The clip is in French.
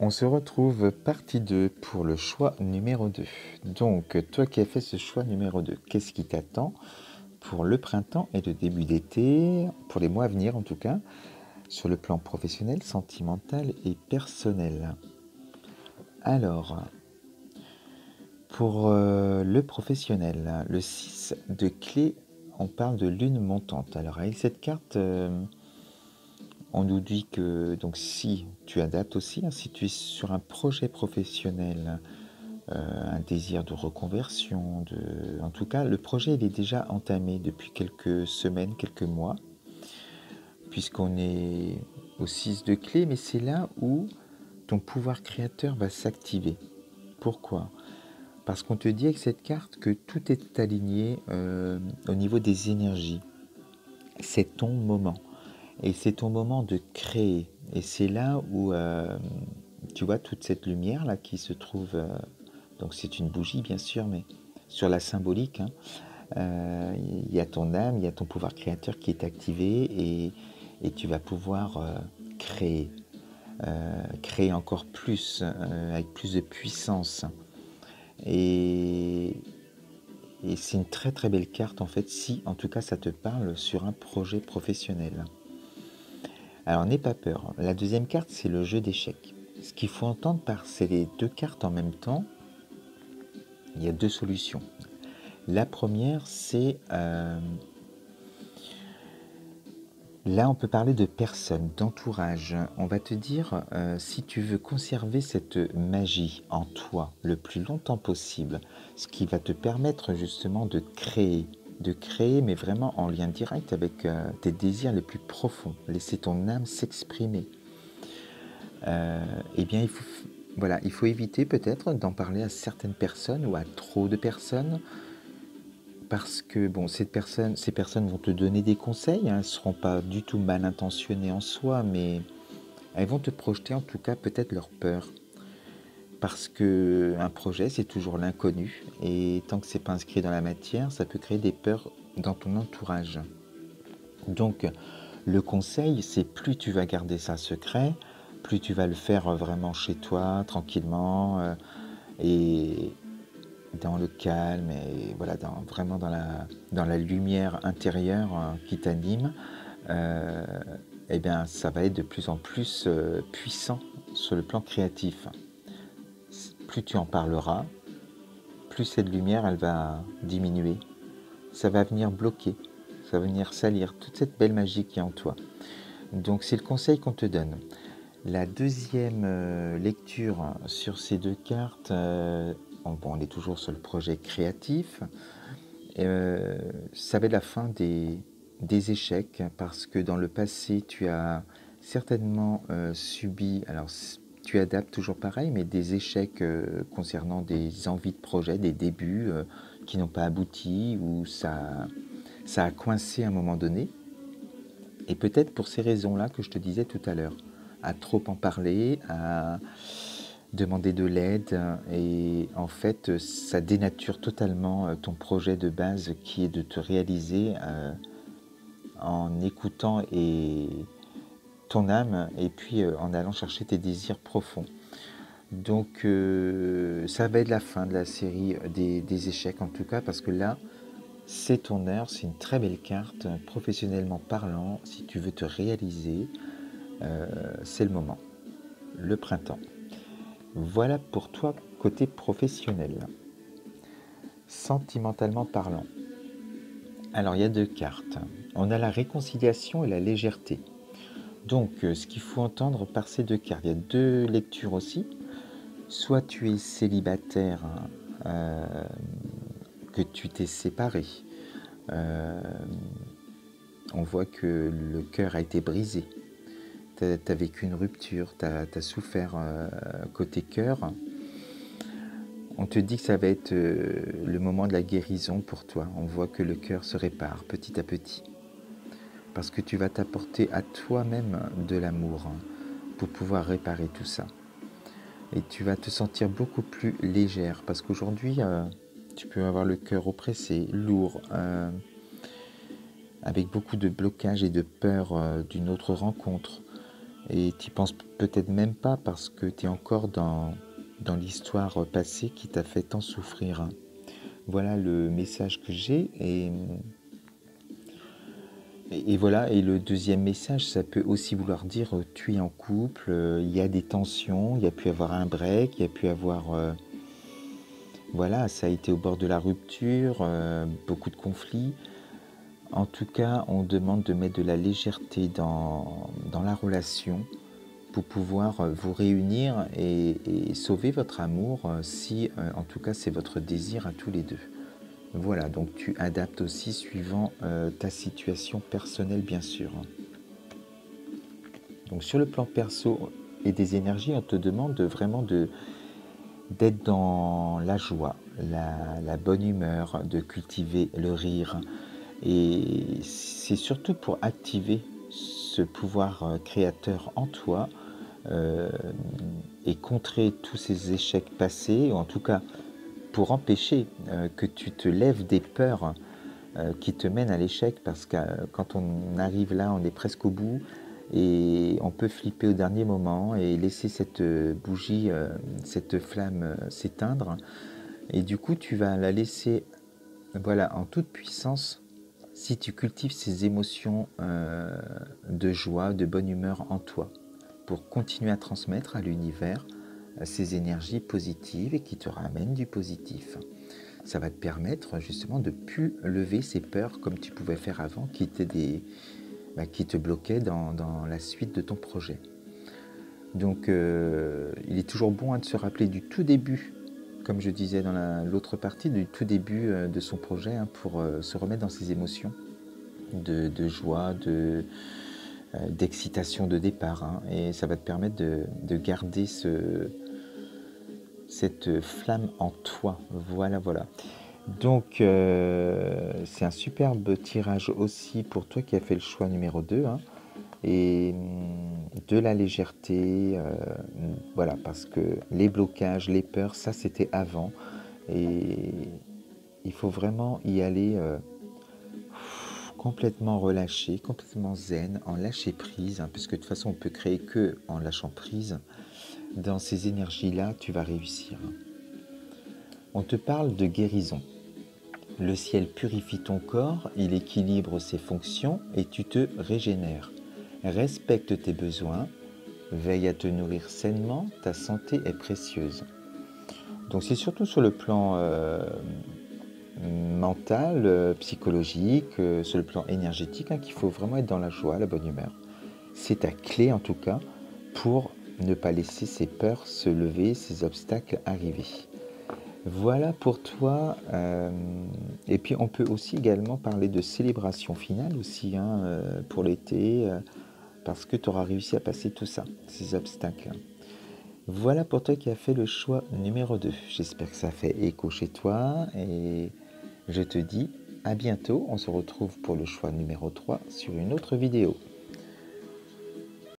On se retrouve partie 2 pour le choix numéro 2. Donc, toi qui as fait ce choix numéro 2, qu'est-ce qui t'attend pour le printemps et le début d'été, pour les mois à venir en tout cas, sur le plan professionnel, sentimental et personnel? Alors, pour le professionnel, le 6 de clé, on parle de lune montante. Alors, avec cette carte, on nous dit que donc si tu adaptes aussi, hein, si tu es sur un projet professionnel, un désir de reconversion, en tout cas, le projet il est déjà entamé depuis quelques semaines, quelques mois, puisqu'on est au 6 de clé, mais c'est là où ton pouvoir créateur va s'activer. Pourquoi? Parce qu'on te dit avec cette carte que tout est aligné au niveau des énergies. C'est ton moment. Et c'est ton moment de créer. Et c'est là où, tu vois, toute cette lumière là qui se trouve, donc c'est une bougie bien sûr, mais sur la symbolique, hein, il y a ton âme, il y a ton pouvoir créateur qui est activé et tu vas pouvoir créer, créer encore plus, avec plus de puissance. Et, et c'est une très très belle carte en fait, si en tout cas ça te parle sur un projet professionnel. Alors n'aie pas peur. La deuxième carte, c'est le jeu d'échecs. Ce qu'il faut entendre par ces deux cartes en même temps, il y a deux solutions. La première, c'est là, on peut parler de personnes, d'entourage. On va te dire, si tu veux conserver cette magie en toi le plus longtemps possible, ce qui va te permettre justement de créer, mais vraiment en lien direct avec tes désirs les plus profonds, laisser ton âme s'exprimer. Eh bien, voilà, il faut éviter peut-être d'en parler à certaines personnes ou à trop de personnes, parce que bon, ces personnes vont te donner des conseils, hein, elles ne seront pas du tout mal intentionnées en soi, mais elles vont te projeter en tout cas peut-être leur peur. Parce que un projet, c'est toujours l'inconnu, et tant que c'est pas inscrit dans la matière, ça peut créer des peurs dans ton entourage. Donc, le conseil, c'est plus tu vas garder ça secret, plus tu vas le faire vraiment chez toi, tranquillement, et dans le calme, et voilà, vraiment dans la lumière intérieure qui t'anime, euh, eh bien, ça va être de plus en plus puissant sur le plan créatif. Plus tu en parleras, plus cette lumière, elle va diminuer. Ça va venir bloquer, ça va venir salir toute cette belle magie qui est en toi. Donc c'est le conseil qu'on te donne. La deuxième lecture sur ces deux cartes, bon, on est toujours sur le projet créatif, ça va être la fin des échecs, parce que dans le passé tu as certainement subi, alors tu adaptes toujours pareil, mais des échecs concernant des envies de projet, des débuts qui n'ont pas abouti, ou ça a coincé à un moment donné. Et peut-être pour ces raisons-là que je te disais tout à l'heure, à trop en parler, à demander de l'aide, et en fait ça dénature totalement ton projet de base qui est de te réaliser en écoutant ton âme, et puis en allant chercher tes désirs profonds. Donc ça va être la fin de la série des échecs en tout cas, parce que là c'est ton heure, c'est une très belle carte, professionnellement parlant. Si tu veux te réaliser, c'est le moment, le printemps. Voilà pour toi côté professionnel. Sentimentalement parlant, alors il y a deux cartes. On a la réconciliation et la légèreté. Donc ce qu'il faut entendre par ces deux cartes, il y a deux lectures aussi. Soit tu es célibataire, euh, que tu t'es séparé, euh, on voit que le cœur a été brisé. Tu as vécu une rupture, tu as souffert côté cœur. On te dit que ça va être le moment de la guérison pour toi. On voit que le cœur se répare petit à petit. Parce que tu vas t'apporter à toi-même de l'amour pour pouvoir réparer tout ça. Et tu vas te sentir beaucoup plus légère. Parce qu'aujourd'hui, tu peux avoir le cœur oppressé, lourd, avec beaucoup de blocages et de peur d'une autre rencontre. Et tu penses peut-être même pas parce que tu es encore dans l'histoire passée qui t'a fait tant souffrir. Voilà le message que j'ai. Et voilà, et le deuxième message, ça peut aussi vouloir dire tu es en couple, il y a des tensions, il y a pu avoir un break, il y a pu avoir... voilà, ça a été au bord de la rupture, beaucoup de conflits. En tout cas, on demande de mettre de la légèreté dans la relation pour pouvoir vous réunir et sauver votre amour si, en tout cas, c'est votre désir à tous les deux. Voilà, donc tu adaptes aussi suivant ta situation personnelle, bien sûr. Donc sur le plan perso et des énergies, on te demande vraiment d'être dans la joie, la bonne humeur, de cultiver le rire. Et c'est surtout pour activer ce pouvoir créateur en toi et contrer tous ces échecs passés, ou en tout cas pour empêcher que tu te lèves des peurs qui te mènent à l'échec, parce que quand on arrive là, on est presque au bout et on peut flipper au dernier moment et laisser cette bougie, cette flamme s'éteindre. Et du coup, tu vas la laisser voilà, en toute puissance si tu cultives ces émotions de joie, de bonne humeur en toi, pour continuer à transmettre à l'univers ces énergies positives et qui te ramènent du positif. Ça va te permettre justement de plus lever ces peurs comme tu pouvais faire avant, qui te bloquaient dans la suite de ton projet. Donc il est toujours bon de se rappeler du tout début, comme je disais dans l'autre partie, du tout début de son projet, pour se remettre dans ses émotions de joie, d'excitation de départ. Et ça va te permettre de garder cette flamme en toi. Voilà, voilà. Donc, c'est un superbe tirage aussi pour toi qui as fait le choix numéro 2. Et de la légèreté, voilà, parce que les blocages, les peurs, ça c'était avant. Et il faut vraiment y aller complètement relâché, complètement zen, en lâcher prise, puisque de toute façon on peut créer que en lâchant prise. Dans ces énergies-là, tu vas réussir. On te parle de guérison. Le ciel purifie ton corps, il équilibre ses fonctions et tu te régénères. Respecte tes besoins, veille à te nourrir sainement, ta santé est précieuse. Donc c'est surtout sur le plan mental, psychologique, sur le plan énergétique, qu'il faut vraiment être dans la joie, la bonne humeur. C'est ta clé en tout cas pour ne pas laisser ces peurs se lever, ces obstacles arriver. Voilà pour toi. Et puis on peut aussi également parler de célébration finale aussi pour l'été, parce que tu auras réussi à passer tout ça, ces obstacles. Voilà pour toi qui as fait le choix numéro 2. J'espère que ça fait écho chez toi et je te dis à bientôt. On se retrouve pour le choix numéro 3 sur une autre vidéo.